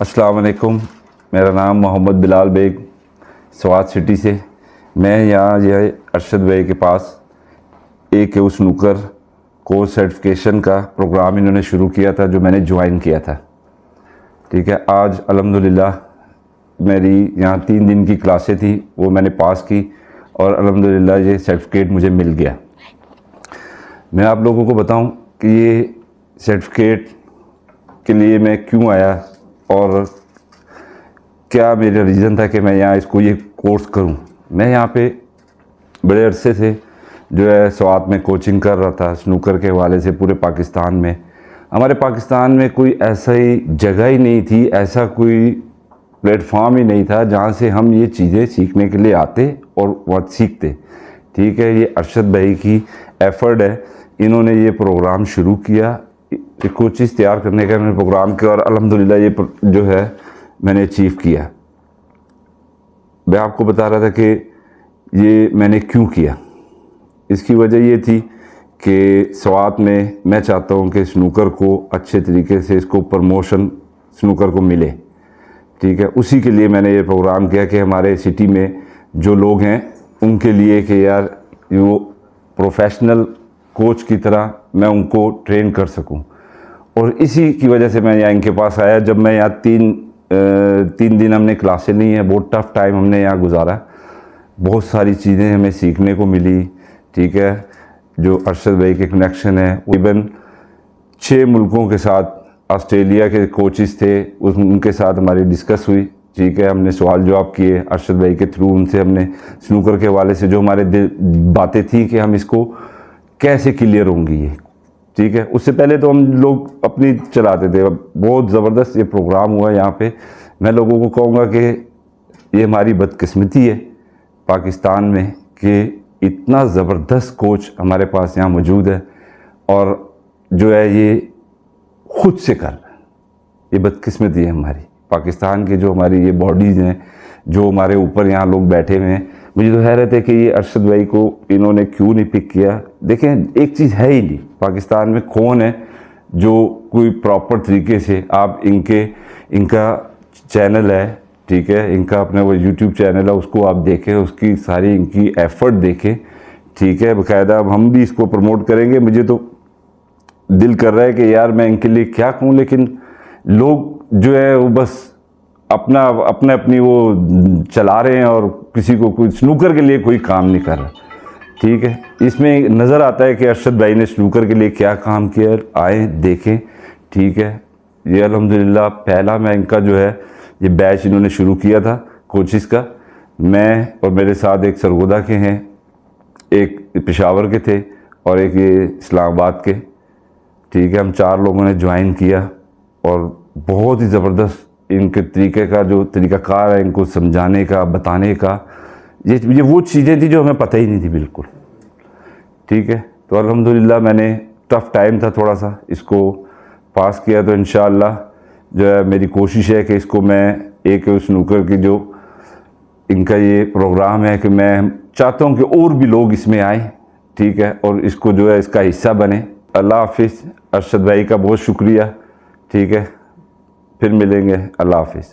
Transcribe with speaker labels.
Speaker 1: अस्सलाम वालेकुम। मेरा नाम मोहम्मद बिलाल बेग, स्वात सिटी से। मैं यहाँ यह अरशद भाई के पास एक स्नूकर कोर्स सर्टिफिकेशन का प्रोग्राम इन्होंने शुरू किया था, जो मैंने ज्वाइन किया था। ठीक है, आज अल्हम्दुलिल्लाह मेरी यहाँ 3 दिन की क्लासें थी, वो मैंने पास की और अल्हम्दुलिल्लाह ये सर्टिफिकेट मुझे मिल गया। मैं आप लोगों को बताऊं कि ये सर्टिफिकेट के लिए मैं क्यों आया और क्या मेरा रीज़न था कि मैं यहाँ ये कोर्स करूँ। मैं यहाँ पे बड़े अरसे से जो है स्वात में कोचिंग कर रहा था स्नूकर के हवाले से। पूरे पाकिस्तान में, हमारे पाकिस्तान में कोई ऐसा ही जगह ही नहीं थी, ऐसा कोई प्लेटफॉर्म ही नहीं था जहाँ से हम ये चीज़ें सीखने के लिए आते और वहाँ सीखते। ठीक है, ये अरशद भाई की एफ़र्ट है, इन्होंने ये प्रोग्राम शुरू किया, कोचिज़ तैयार करने का मैंने प्रोग्राम किया और अल्हम्दुलिल्लाह ये जो है मैंने अचीव किया। मैं आपको बता रहा था कि ये मैंने क्यों किया। इसकी वजह ये थी कि स्वात में मैं चाहता हूँ कि स्नूकर को अच्छे तरीके से इसको प्रमोशन स्नूकर को मिले। ठीक है, उसी के लिए मैंने ये प्रोग्राम किया कि हमारे सिटी में जो लोग हैं उनके लिए कि यार वो प्रोफेशनल कोच की तरह मैं उनको ट्रेन कर सकूं। और इसी की वजह से मैं यहाँ इनके पास आया। जब मैं यहाँ तीन दिन हमने क्लासें ली हैं, बहुत टफ़ टाइम हमने यहाँ गुजारा, बहुत सारी चीज़ें हमें सीखने को मिली। ठीक है, जो अरशद भाई के कनेक्शन है, वो इवन 6 मुल्कों के साथ, ऑस्ट्रेलिया के कोचेस थे, उनके साथ हमारी डिस्कस हुई। ठीक है, हमने सवाल जवाब किए अरशद भाई के थ्रू, उनसे हमने स्नूकर के हवाले से जो हमारे बातें थी कि हम इसको कैसे क्लियर होंगी ये। ठीक है, उससे पहले तो हम लोग अपनी चलाते थे। बहुत ज़बरदस्त ये प्रोग्राम हुआ यहाँ पे। मैं लोगों को कहूँगा कि ये हमारी बदकिस्मती है पाकिस्तान में कि इतना ज़बरदस्त कोच हमारे पास यहाँ मौजूद है और जो है ये खुद से कर रहा है। ये बदकिस्मती है हमारी पाकिस्तान की, जो हमारी ये बॉडीज़ हैं, जो हमारे ऊपर यहाँ लोग बैठे हुए हैं। मुझे तो हैरत है कि ये अरशद भाई को इन्होंने क्यों नहीं पिक किया। देखें, एक चीज़ है ही नहीं पाकिस्तान में, कौन है जो कोई प्रॉपर तरीके से आप इनका चैनल है, ठीक है, इनका अपना वो यूट्यूब चैनल है, उसको आप देखें, उसकी सारी इनकी एफ़र्ट देखें। ठीक है, बाकायदा अब हम भी इसको प्रमोट करेंगे। मुझे तो दिल कर रहा है कि यार मैं इनके लिए क्या कहूँ, लेकिन लोग जो है वो बस अपनी वो चला रहे हैं और किसी को कोई स्नूकर के लिए कोई काम नहीं कर रहा। ठीक है, इसमें नज़र आता है कि अरशद भाई ने स्नूकर के लिए क्या काम किया, आए देखें। ठीक है, ये अल्हम्दुलिल्लाह पहला मैं इनका जो है ये बैच इन्होंने शुरू किया था कोचिज़ का। मैं और मेरे साथ एक सरगोदा के हैं, एक पेशावर के थे और एक ये इस्लामाबाद के। ठीक है, हम 4 लोगों ने ज्वाइन किया और बहुत ही ज़बरदस्त इनके तरीके का जो तरीक़ाकार है, इनको समझाने का, बताने का, ये वो चीज़ें थी जो हमें पता ही नहीं थी बिल्कुल। ठीक है, तो अल्हम्दुलिल्लाह मैंने टफ़ टाइम था थोड़ा सा, इसको पास किया। तो इंशाअल्लाह जो है मेरी कोशिश है कि इसको मैं एक स्नूकर की जो इनका ये प्रोग्राम है कि मैं चाहता हूँ कि और भी लोग इसमें आएँ। ठीक है, और इसको जो है इसका हिस्सा बने। अल्लाह हाफ़िज़। अरशद भाई का बहुत शुक्रिया। ठीक है, फिर मिलेंगे। अल्लाह हाफ़िज़।